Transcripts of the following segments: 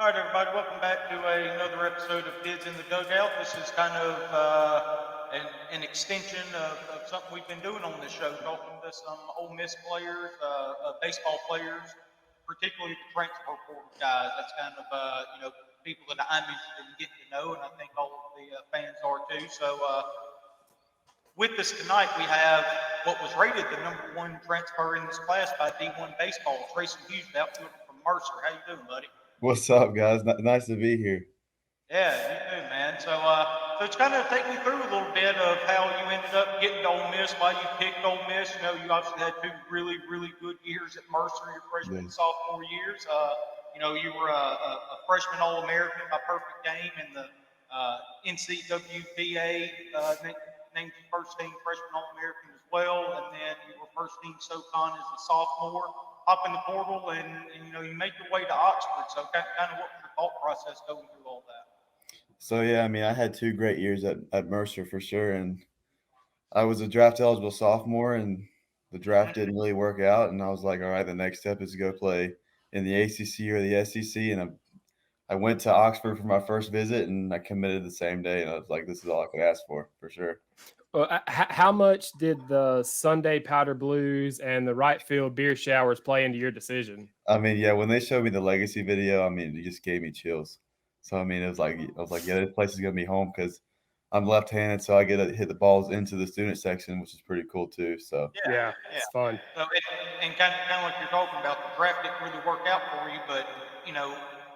All right, everybody, welcome back to another episode of Kids in the Dugout. This is kind of an extension of something we've been doing on this show, talking to some Ole Miss players, baseball players, particularly the transfer portal guys. That's kind of, people that I'm interested in getting to know, and I think all of the fans are too. So with us tonight, we have what was rated the number one transfer in this class by D1 Baseball, Treyson Hughes, the outfielder from Mercer. How you doing, buddy? What's up, guys? Nice to be here. Yeah, you too, man. So it's kind of take me through a little bit of how you ended up getting to Ole Miss, why you picked Ole Miss. You know, you obviously had two really, really good years at Mercer, your freshman and sophomore years. You were a freshman All-American by perfect game in the NCWPA, named you first team freshman All-American as well, and then you were first team SoCon as a sophomore. Hop in the portal, and you make your way to Oxford. So kind of what was your thought process going through all that? So yeah, I mean, I had 2 great years at Mercer for sure, and I was a draft eligible sophomore, and the draft didn't really work out, and I was like, all right, the next step is to go play in the ACC or the SEC, and I went to Oxford for my first visit, and I committed the same day, and I was like, this is all I could ask for sure. How much did the Sunday powder blues and the right field beer showers play into your decision? I mean, yeah, when they showed me the legacy video, I mean, it just gave me chills. So I mean, I was like, yeah, this place is gonna be home because I'm left-handed, so I get to hit the balls into the student section, which is pretty cool too. So yeah. It's fun. So and kind of like you're talking about, the draft didn't really work out for you, but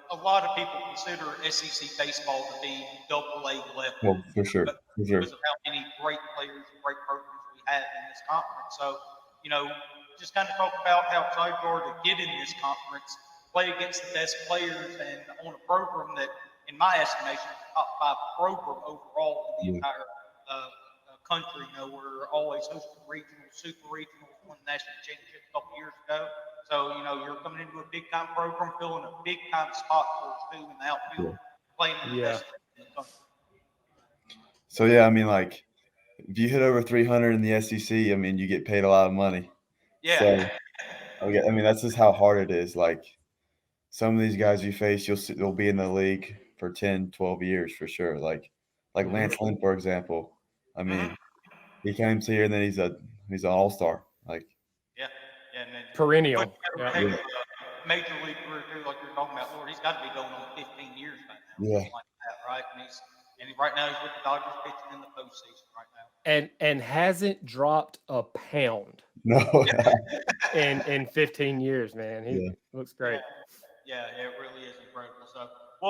a lot of people consider SEC baseball to be AA level. Well, for sure. Because of how many great players and great programs we have in this conference. So, just kind of talk about how excited you are to get in this conference, play against the best players, and on a program that, in my estimation, is the top 5 program overall in the entire country. We're always hosting regionals, super regionals, won the national championship a couple years ago. So, you're coming into a big-time program, filling a big-time spot for us, too, in the outfield, playing in the best in the country. So, yeah, I mean, like, if you hit over 300 in the SEC, I mean, you get paid a lot of money. Yeah. So, I mean, that's just how hard it is. Like, some of these guys you face, they'll be in the league for 10, 12 years for sure. Like Lance Lynn, for example. I mean, he came to here, and then he's an all-star. Like, and then perennial. Major league career too, like you're talking about, Lord, he's got to be going on 15 years by now. Yeah. Like that, right? And right now he's with the Dodgers pitching in the postseason right now. And hasn't dropped a pound. No. in 15 years, man. He looks great. Yeah, it really is incredible.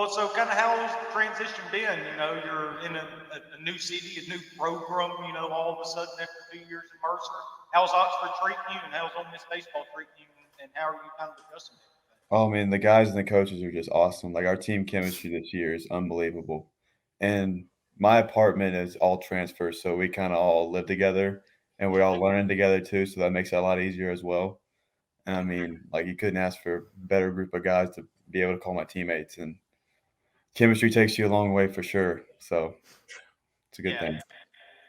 So kind of how has the transition been? You're in a new city, a new program, all of a sudden after 2 years in Mercer. How's Oxford treating you, and how's Ole Miss baseball treating you, and how are you kind of adjusting to it? Oh, man, the guys and the coaches are just awesome. Like, our team chemistry this year is unbelievable. And my apartment is all transfers, so we kind of all live together, and we're all learning together too, so that makes it a lot easier as well. And I mean, like, you couldn't ask for a better group of guys to be able to call my teammates, and chemistry takes you a long way for sure. So it's a good thing.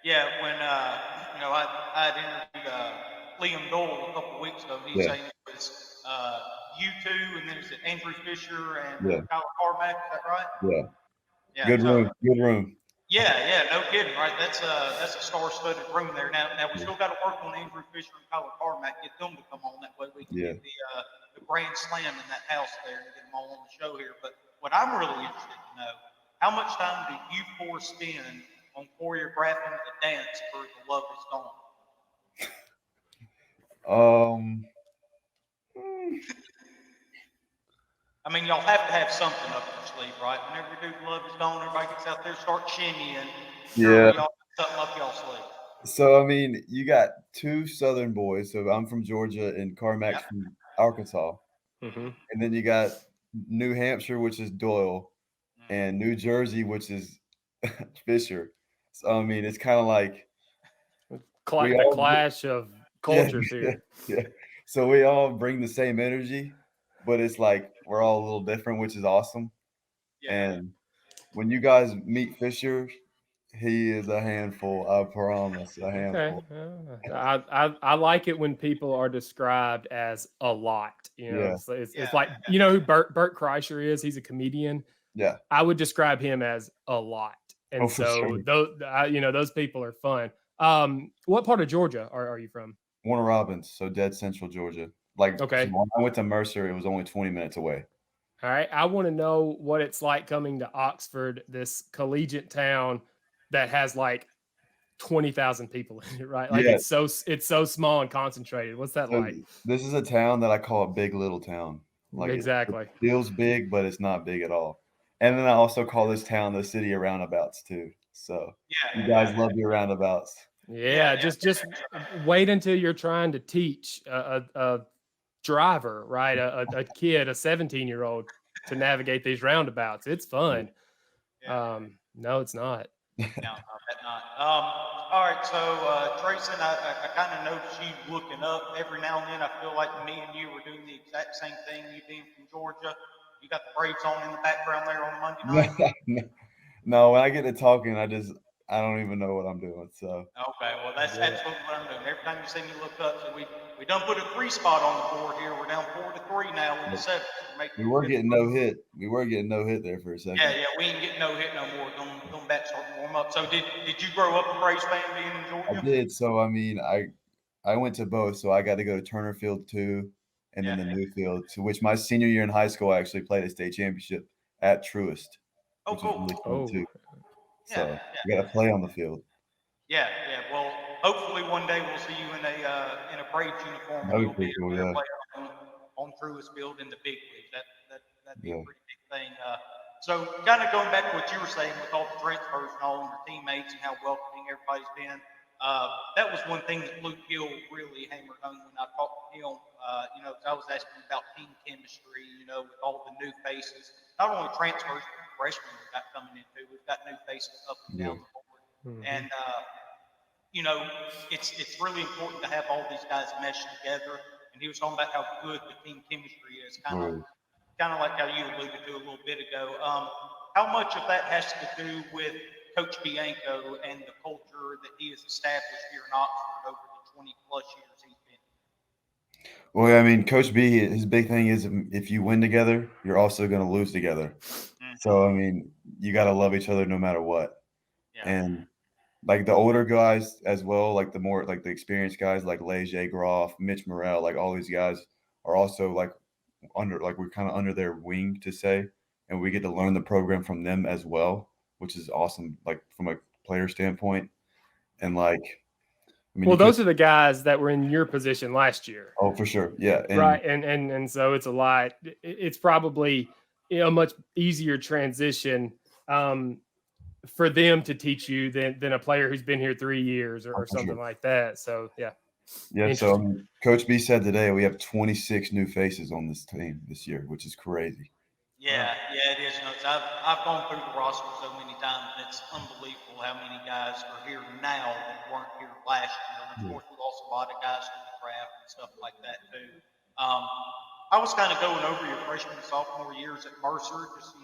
Yeah, when I had interviewed Liam Dole a couple of weeks ago, he's saying it was you two, and then is it Andrew Fisher and Kyle Carmack? Is that right? Yeah. Good room. Yeah, no kidding, right? That's a star-studded room there. Now we still got to work on Andrew Fisher and Kyle Carmack, get them to come on, that way we can get the grand slam in that house there and get them all on the show here. But what I'm really interested to know, how much time do you 4 spend on choreographing the dance for The Love Is Gone? I mean, y'all have to have something up your sleeve, right? Whenever you do Love Is Gone, everybody gets out there, start shimmying. Yeah. Y'all have something up y'all's sleeve. So, I mean, you got 2 Southern boys. So I'm from Georgia, and Carmack's from Arkansas. Mm-hmm. And then you got New Hampshire, which is Doyle, and New Jersey, which is Fisher. So, I mean, it's kind of like the clash of cultures here. Yeah. So we all bring the same energy, but it's like we're all a little different, which is awesome. Yeah. And when you guys meet Fisher, He is a handful. I promise, a Okay. handful. I like it when people are described as a lot. Yeah, It's like who Bert Kreischer is. He's a comedian. yeah. I would describe him as a lot, Oh, and for sure. so those people are fun. What part of Georgia are you from? Warner Robins, so dead central Georgia. Like, Okay. so when I went to Mercer, it was only 20 minutes away. All right. I want to know what it's like coming to Oxford, this collegiate town that has like 20,000 people in it, right? Like Yeah. it's so small and concentrated. What's that So like? this is a town that I call a big little town. Like Exactly. it feels big, but it's not big at all. And then I also call this town the city of roundabouts too. So you guys love your roundabouts. Yeah, just wait until you're trying to teach a driver, right? A kid, a 17-year-old to navigate these roundabouts. It's fun. No, it's not. No, I bet not. All right, so Treyson, I kind of noticed you looking up every now and then. I feel like me and you were doing the exact same thing. You being from Georgia, you got the Braves on in the background there on Monday night. No, when I get to talking, I don't even know what I'm doing. So okay, well that's absolutely what I'm doing. Every time you see me look up, so we done put a 3 spot on the board here. We're down 4-3 now in the 7th. we were getting no hit. We were getting no hit there for a second. Yeah, we ain't getting no hit no more. Going back starting to warm up. So did you grow up a Braves fan being in Georgia? I did. So I mean, I went to both. So I got to go to Turner Field too, and then the new field, to which my senior year in high school I actually played a state championship at Truist. Oh, which cool. Was really fun too. So you got to play on the field. Yeah. Well, hopefully one day we'll see you in a Braves uniform. That would be cool, yeah. On Truist Field in the big league. That'd be a Yeah. pretty big thing. So kind of going back to what you were saying with all the transfers and all and your teammates and how welcoming everybody's been. That was one thing that Luke Gill really hammered home when I talked to him. I was asking about team chemistry, with all the new faces, not only transfers, but freshmen we've got coming in too. We've got new faces up and down the board. Mm-hmm. And, it's really important to have all these guys mesh together. And he was talking about how good the team chemistry is, kind of like how you alluded to a little bit ago. How much of that has to do with Coach Bianco and the culture that he has established here in Oxford over the 20 plus years he's been? Well, I mean, Coach B, his big thing is if you win together, you're also going to lose together. Mm-hmm. So, I mean, you got to love each other no matter what. Yeah. And like the older guys as well, like the more like the experienced guys like Leger Groff, Mitch Morrell, like all these guys are also like we're kind of under their wing to say, and we get to learn the program from them as well, which is awesome, like from a player standpoint. And like, I mean, those are the guys that were in your position last year. Oh, for sure. Yeah. Right. And so it's a lot. It's probably a much easier transition for them to teach you than a player who's been here 3 years or something like that. So, yeah. Yeah. So Coach B said today we have 26 new faces on this team this year, which is crazy. Yeah, it is. I've gone through the roster so many times, and it's unbelievable how many guys are here now that weren't here last year. And of course, we lost a lot of guys to the draft and stuff like that too. I was kind of going over your freshman and sophomore years at Mercer. Just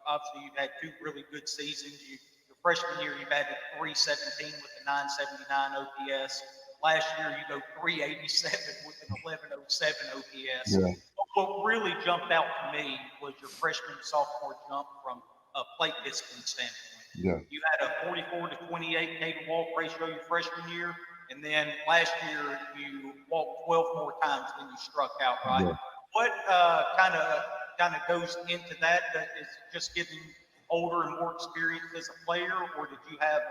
obviously you've had 2 really good seasons. Your freshman year, you batted .317 with a 979 OPS. Last year, you go .387 with an 1107 OPS. Yeah. What really jumped out to me was your freshman and sophomore jump from a plate discipline standpoint. Yeah. You had a 44-28 K to walk ratio your freshman year, and then last year you walked 12 more times than you struck out, right? Yeah. What kind of goes into that? Is just getting older and more experienced as a player, or did you have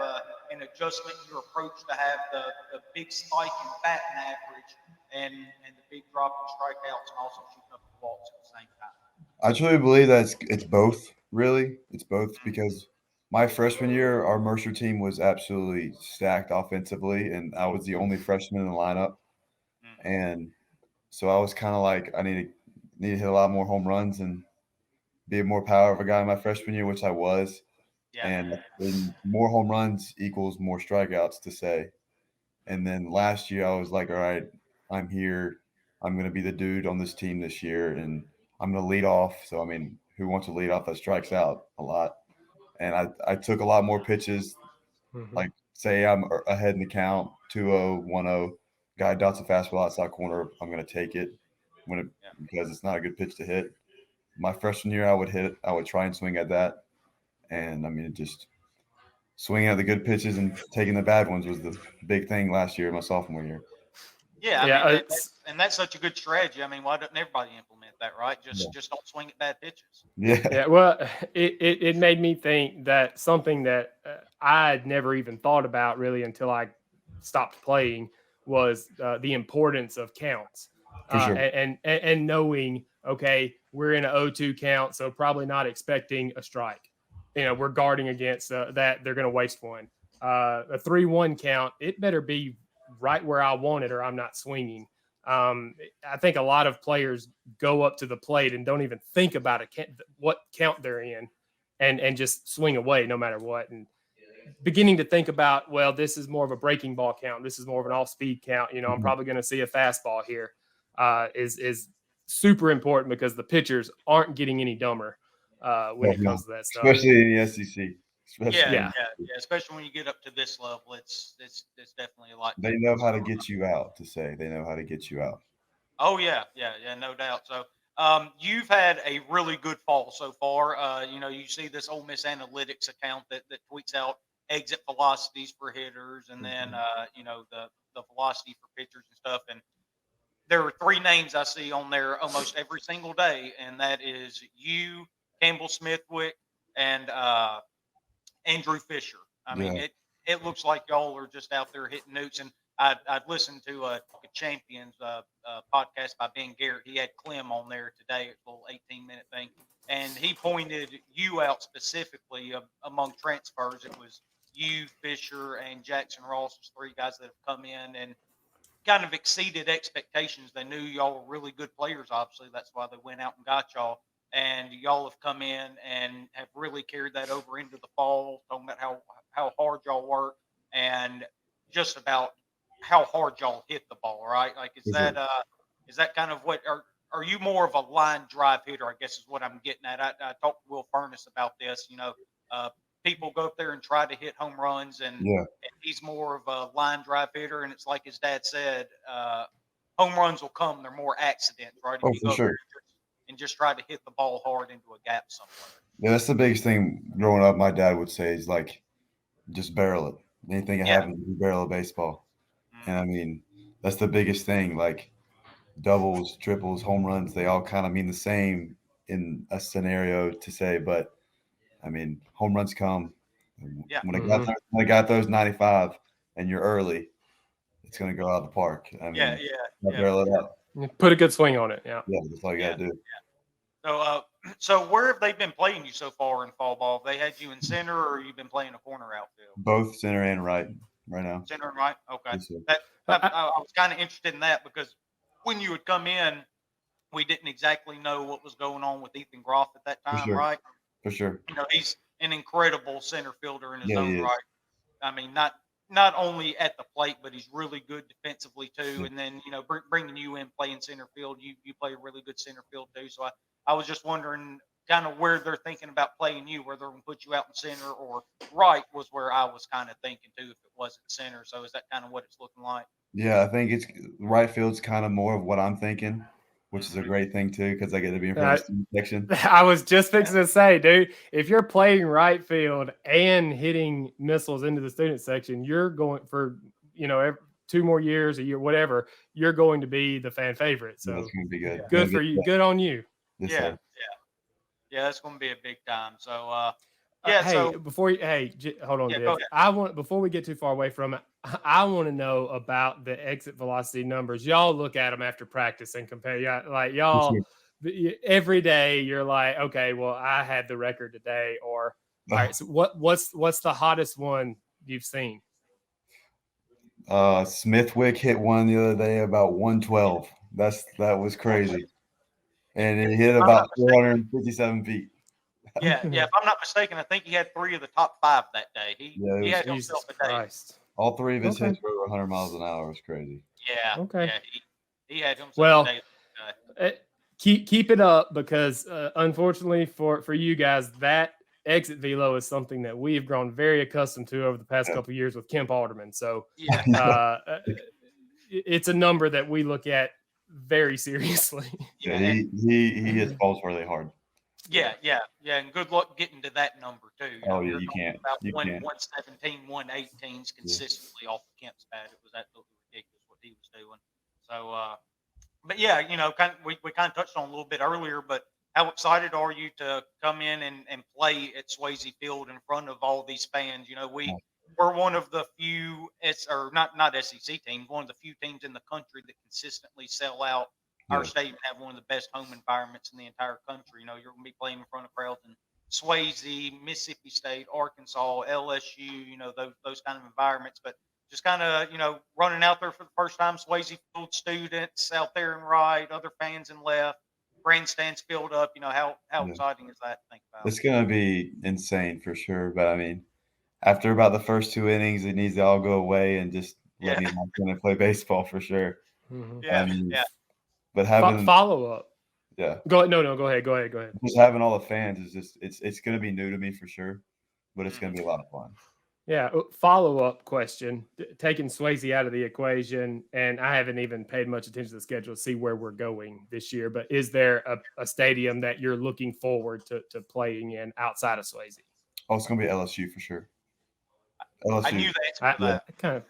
an adjustment in your approach to have the big spike in batting average and the big drop in strikeouts and also shooting up the walks at the same time? I truly believe that it's both, really. It's both because my freshman year, our Mercer team was absolutely stacked offensively, and I was the only freshman in the lineup. And so I was kind of like, I need to hit a lot more home runs and be more power of a guy in my freshman year, which I was. Yeah. And more home runs equals more strikeouts, to say. And then last year I was like, all right, I'm here. I'm going to be the dude on this team this year, and I'm going to lead off. So, I mean, who wants to lead off that strikes out a lot? And I took a lot more pitches Mhm. Like, say I'm ahead in the count, 2-0, 1-0, guy dots a fastball outside corner, I'm going to take it because it's not a good pitch to hit. My freshman year, I would try and swing at that. And, I mean, it just swinging at the good pitches and taking the bad ones was the big thing last year, my sophomore year. Yeah, Yeah, I mean, that's such a good strategy. I mean, why doesn't everybody implement that, right? Just don't swing at bad pitches. Yeah. Yeah, well, it made me think that something that I'd never even thought about really until I stopped playing was the importance of counts. For sure. And knowing, okay, we're in an 0-2 count, so probably not expecting a strike. We're guarding against that. They're going to waste one. A 3-1 count, it better be right where I want it or I'm not swinging. I think a lot of players go up to the plate and don't even think about what count they're in and just swing away no matter what. And beginning to think about, well, this is more of a breaking ball count. This is more of an off-speed count. I'm probably going to see a fastball here is super important because the pitchers aren't getting any dumber when it comes to that stuff. Especially in the SEC. Yeah. Especially when you get up to this level, it's definitely a lot. They know how to get you out. They know how to get you out. Oh yeah, no doubt. So, you've had a really good fall so far. You see this Ole Miss Analytics account that tweets out exit velocities for hitters, and then the velocity for pitchers and stuff. And there are 3 names I see on there almost every single day, and that is you, Campbell Smithwick, and Andrew Fisher. I mean, it looks like y'all are just out there hitting newts. And I'd listened to a Champions podcast by Ben Garrett. He had Clem on there today. It's a little 18-minute thing. And he pointed you out specifically among transfers. It was you, Fisher, and Jackson Ross, 3 guys that have come in and kind of exceeded expectations. They knew y'all were really good players, obviously. That's why they went out and got y'all. And y'all have come in and have really carried that over into the fall, talking about how hard y'all work and just about how hard y'all hit the ball, right? Like, is that kind of what are you more of a line drive hitter? I guess is what I'm getting at. I talked to Will Furness about this. People go up there and try to hit home runs, and he's more of a line drive hitter. And it's like his dad said, home runs will come. They're more accidents, right? If you go for sure. and just try to hit the ball hard into a gap somewhere. Yeah, that's the biggest thing growing up. My dad would say is like, just barrel it. Anything that happens, you barrel a baseball. And I mean, that's the biggest thing. Like doubles, triples, home runs, they all kind of mean the same in a scenario to say. But I mean, home runs come. Yeah. When I got those 95 and you're early, it's going to go out of the park. I mean, barrel it up. Put a good swing on it. Yeah. Yeah, that's all you got to do. Yeah. So where have they been playing you so far in fall ball? Have they had you in center, or you've been playing a corner outfield? Both center and right now. Center and right. Okay. Yes, I was kind of interested in that because when you would come in, we didn't exactly know what was going on with Ethan Groff at that time, right? For sure. He's an incredible center fielder in his own is. right. I mean, not only at the plate, but he's really good defensively too. And then, bringing you in playing center field, you play really good center field too. So I was just wondering kind of where they're thinking about playing you, whether they're going to put you out in center or right was where I was kind of thinking too, if it wasn't center. So is that kind of what it's looking like? Yeah, I think it's right field's kind of more of what I'm thinking, which is a great thing too, because I get to be in front of the section. I was just fixing to say, dude, if you're playing right field and hitting missiles into the student section, you're going for, 2 more years, a year, whatever, you're going to be the fan favorite. So that's going to be good. Good for you. Good on you. Yeah, that's going to be a big time. So, hold on, Dave. Before we get too far away from it, I want to know about the exit velocity numbers. Y'all look at them after practice and compare. Every day you're like, okay, well, I had the record today, or all right. So what's the hottest one you've seen? Smithwick hit one the other day about 112. That was crazy, and it hit about 457 feet. Yeah. If I'm not mistaken, I think he had 3 of the top 5 that day. He had himself a day. Christ. All 3 of his hits were over 100 miles an hour. It was crazy. Yeah. Okay. Yeah, he had himself a day. Keep it up because unfortunately for you guys, that exit velo is something that we've grown very accustomed to over the past couple of years with Kemp Alderman. So it's a number that we look at very seriously. Yeah, he hits balls really hard. Yeah, and good luck getting to that number too. You can't. About you can't. 117, 118s consistently off the Kemp's bat. It was absolutely ridiculous what he was doing. So, but yeah, we kind of touched on a little bit earlier, but how excited are you to come in and play at Swayze Field in front of all these fans? We're one of the few, not SEC teams, one of the few teams in the country that consistently sell out our stadium and have one of the best home environments in the entire country. You're going to be playing in front of crowds in Swayze, Mississippi State, Arkansas, LSU, those kind of environments. But just kind of, running out there for the first time, Swayze Field students out there and right, other fans and left, grandstands filled up. How exciting is that to think about? It's going to be insane for sure. But I mean, after about the first 2 innings, it needs to all go away and just let me lock in and play baseball for sure. Mm-hmm. But having follow up. Yeah. Go ahead. Just having all the fans is just it's going to be new to me for sure, but it's going to be a lot of fun. Yeah. Follow up question: taking Swayze out of the equation, and I haven't even paid much attention to the schedule to see where we're going this year. But is there a stadium that you're looking forward to playing in outside of Swayze? Oh, it's going to be LSU for sure. LSU. I knew that.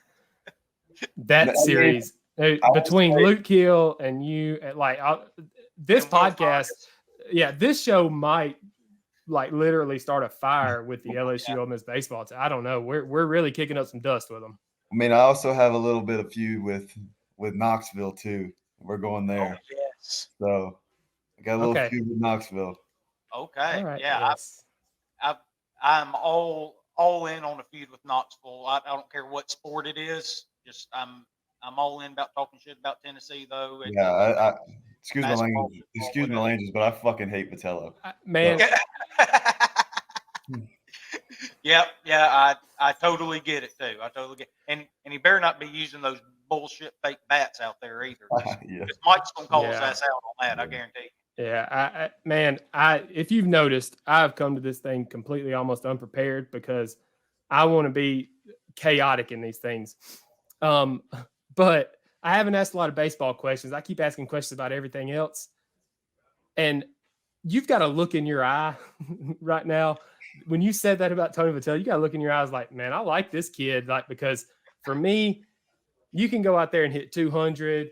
That series. Between Luke Hill and you, this podcast, this show might literally start a fire with the LSU Ole Miss baseball team. I don't know. We're really kicking up some dust with them. I mean, I also have a little bit of feud with Knoxville too. We're going there. Oh, yes. So I got a little feud with Knoxville. Okay. Right, yeah. yes. I'm all in on a feud with Knoxville. I don't care what sport it is. Just I'm all in about talking shit about Tennessee, though. I excuse my language, but I fucking hate Vitello. Man. I totally get it too. I totally get it. And he better not be using those bullshit fake bats out there either. Because Mike's gonna call his ass out on that, I guarantee you. Yeah, if you've noticed, I've come to this thing completely almost unprepared because I want to be chaotic in these things. But I haven't asked a lot of baseball questions. I keep asking questions about everything else. And you've got to look in your eye right now. When you said that about Tony Vitello, you got to look in your eyes like, man, I like this kid. Because for me, you can go out there and hit 200,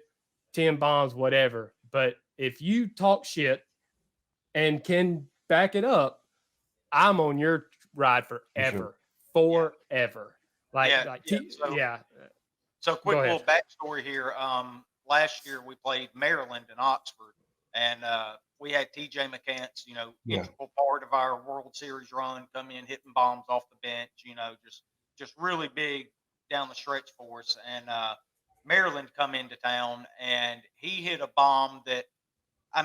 10 bombs, whatever. But if you talk shit and can back it up, I'm on your ride forever. Forever. So quick little backstory here. Last year we played Maryland in Oxford, and we had TJ McCants, integral part of our World Series run, come in hitting bombs off the bench, just really big down the stretch for us. And Maryland come into town, and he hit a bomb that, I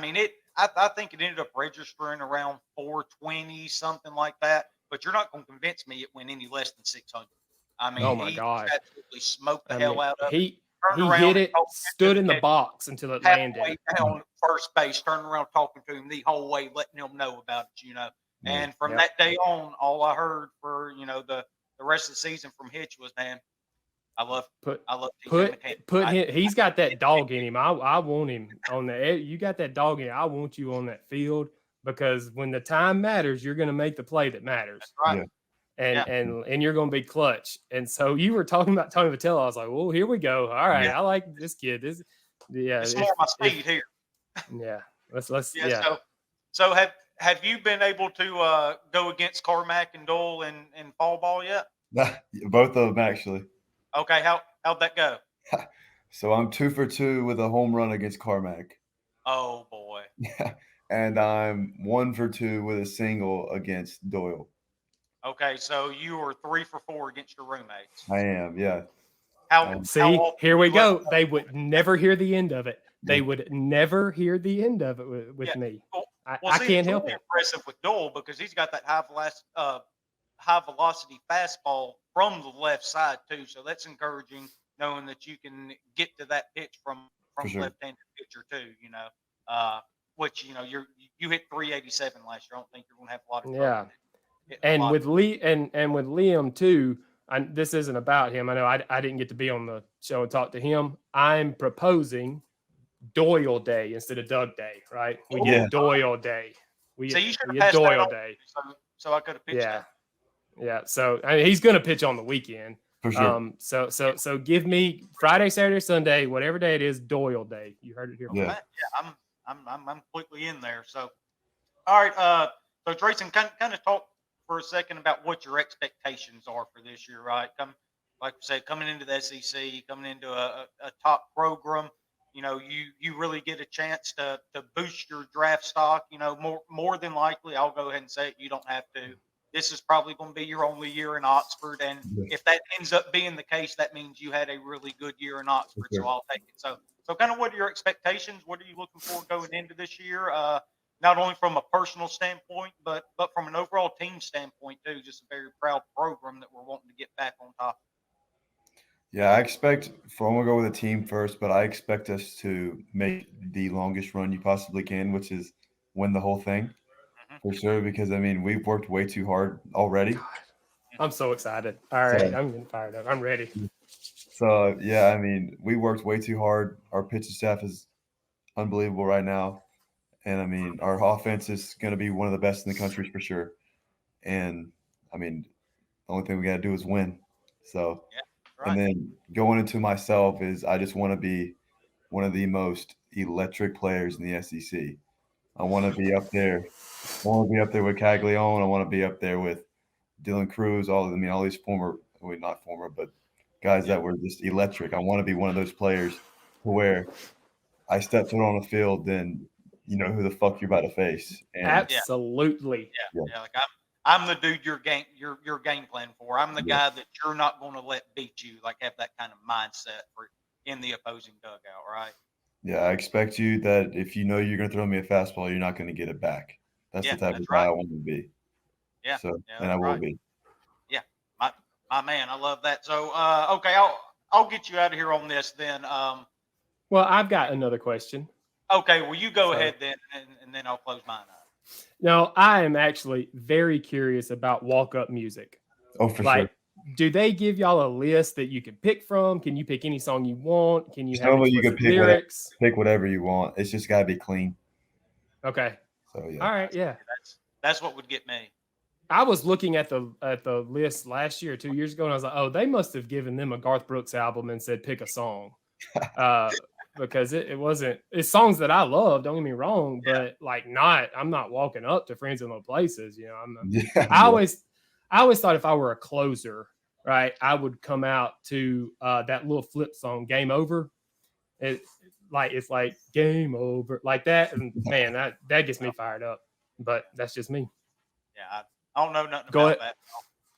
think it ended up registering around 420, something like that. But you're not going to convince me it went any less than 600. Oh my God! Absolutely smoked the hell out of it. He hit it, stood in the box until it landed. Halfway down first base, turning around talking to him the whole way, letting him know about it. And from that day on, all I heard for the rest of the season from Hitch was, man, I love him. He's got that dog in him. I want him on the. You got that dog in him. I want you on that field because when the time matters, you're going to make the play that matters. That's right. Yeah. And you're going to be clutch. And so you were talking about Tony Vitello. I was like, well, here we go. All right. I like this kid. It's more my speed here. Yeah. So have you been able to go against Carmack and Dole in fall ball yet? Both of them actually. Okay. How'd that go? So I'm 2 for 2 with a home run against Carmack. Oh boy. Yeah. And I'm 1 for 2 with a single against Doyle. Okay, so you were 3 for 4 against your roommates. I am, yeah. Here we go. They would never hear the end of it. They would never hear the end of it with me. I can't help it. Impressive with Dole because he's got that high velocity fastball from the left side too. So that's encouraging, knowing that you can get to that pitch from left-handed pitcher too. Which you hit 387 last year. I don't think you're going to have a lot of trouble. Yeah. And with with Liam too, this isn't about him. I know I didn't get to be on the show and talk to him. I'm proposing Doyle Day instead of Doug Day, right? We get Doyle Day. You should have get passed Doyle that Day. So I could have pitched that. Yeah. So I mean, he's going to pitch on the weekend. For sure. So give me Friday, Saturday, Sunday, whatever day it is, Doyle Day. You heard it here. Yeah. I'm completely in there. So, all right. So Treyson, kind of talk for a second about what your expectations are for this year, right? Like you said, coming into the SEC, coming into a top program, you really get a chance to boost your draft stock. More than likely, I'll go ahead and say it, you don't have to. This is probably going to be your only year in Oxford, and if that ends up being the case, that means you had a really good year in Oxford. So I'll take it. So kind of what are your expectations? What are you looking for going into this year? Not only from a personal standpoint, but from an overall team standpoint too. Just a very proud program that we're wanting to get back on top. Yeah, I'm gonna go with a team first, but I expect us to make the longest run you possibly can, which is win the whole thing. For sure, because I mean we've worked way too hard already. I'm so excited. All right, I'm getting fired up. I'm ready. So yeah, I mean we worked way too hard. Our pitching staff is unbelievable right now, and I mean our offense is going to be one of the best in the country for sure. And I mean the only thing we got to do is win. So, and then going into myself is I just want to be one of the most electric players in the SEC. I want to be up there. I want to be up there with Caglione. I want to be up there with Dylan Cruz. All these not former, but guys that were just electric. I want to be one of those players where I step foot on the field, then you know who the fuck you're about to face. And absolutely. Yeah. Like I'm the dude you're game plan for. I'm the guy that you're not going to let beat you. Like have that kind of mindset in the opposing dugout, right? Yeah, I expect you that if you know you're going to throw me a fastball, you're not going to get it back. That's the type of guy I want to be. Yeah. So, and I will be. Yeah, my man, I love that. So, okay, I'll get you out of here on this then. Well, I've got another question. Okay, well, you go ahead then, and then I'll close mine up. No, I am actually very curious about walk-up music. Oh, for sure. Do they give y'all a list that you can pick from? Can you pick any song you want? Can you have you can lyrics? Pick whatever you want. It's just got to be clean. Okay. So yeah. All right. Yeah. That's what would get me. I was looking at the list last year, 2 years ago, and I was like, oh, they must have given them a Garth Brooks album and said pick a song, because it's songs that I love. Don't get me wrong, but I'm not walking up to Friends in Low Places. I always thought if I were a closer, right, I would come out to that little flip song, Game Over. It's like game over, like that. And man, that gets me fired up. But that's just me. Yeah, I don't know nothing about that.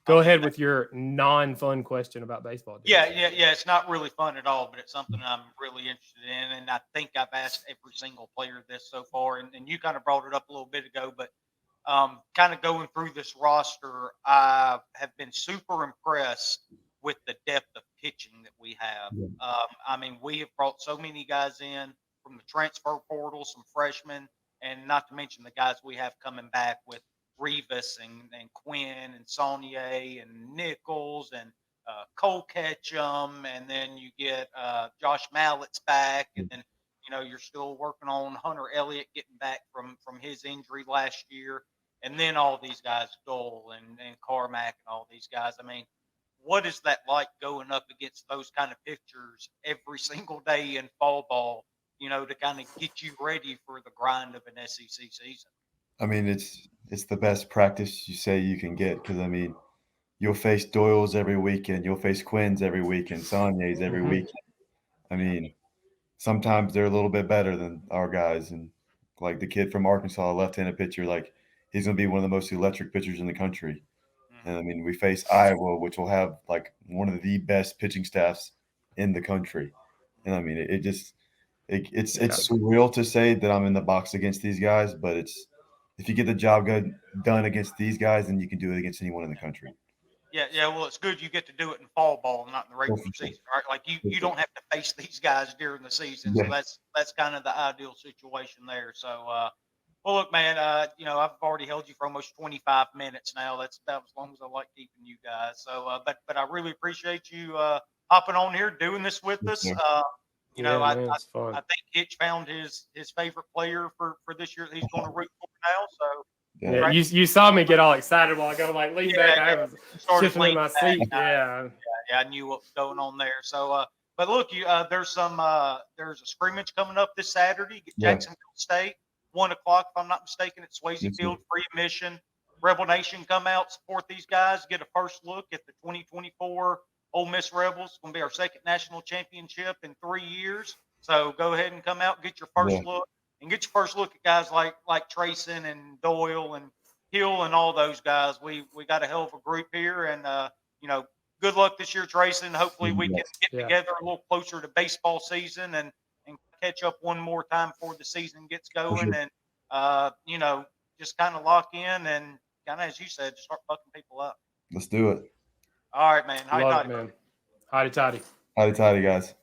Go ahead with your non-fun question about baseball. Yeah. It's not really fun at all, but it's something I'm really interested in. And I think I've asked every single player this so far. And you kind of brought it up a little bit ago, but kind of going through this roster, I have been super impressed with the depth of pitching that we have. I mean, we have brought so many guys in from the transfer portal, some freshmen, and not to mention the guys we have coming back with Rivas and Quinn and Saunier and Nichols and Cole Ketchum, and then you get Josh Mallett's back, and then you're still working on Hunter Elliott getting back from his injury last year, and then all these guys, Dole and Carmack and all these guys. I mean, what is that like going up against those kind of pitchers every single day in fall ball, to kind of get you ready for the grind of an SEC season? I mean, it's the best practice you say you can get, because I mean, you'll face Doyles every weekend, you'll face Quinns every weekend, Sauniers every weekend. I mean, sometimes they're a little bit better than our guys, and like the kid from Arkansas, a left-handed pitcher, like he's going to be one of the most electric pitchers in the country. And I mean, we face Iowa, which will have like one of the best pitching staffs in the country. And I mean, it's surreal to say that I'm in the box against these guys, but if you get the job done against these guys, then you can do it against anyone in the country. Yeah. Well, it's good you get to do it in fall ball, not in the regular season, right? Like you don't have to face these guys during the season, so that's kind of the ideal situation there. So Well, look, man, I've already held you for almost 25 minutes now. That's about as long as I like keeping you guys. So, but I really appreciate you hopping on here, doing this with Yes, us. sir. I it's fun. think Hitch found his favorite player for this year that he's going to root for now. So, Yeah, Yeah. you saw me get all excited while I go like lean back. I was started shifting in my leaning seat. back. Yeah. Yeah, I knew what was going on there. So, but look, there's a scrimmage coming up this Saturday. Yeah. Jacksonville State, 1 o'clock, if I'm not mistaken, at Swayze Yes, sir. Field, free admission. Rebel Nation, come out, support these guys, get a first look at the 2024 Ole Miss Rebels. It's going to be our second national championship in 3 years. So go ahead and come out, get your first Yeah. look, and get your first look at guys like Treyson and Doyle and Hill and all those guys. We got a hell of a group here, and good luck this year, Treyson. Hopefully we can get Yeah. together a little closer to baseball season and catch up one more time before the season gets going, sure. and just kind of lock in and kind of, as you said, just start fucking people up. Let's do it. All right, man. Howdy, Love it, howdy. man. Hotty toddy. Howdy, tidy, guys.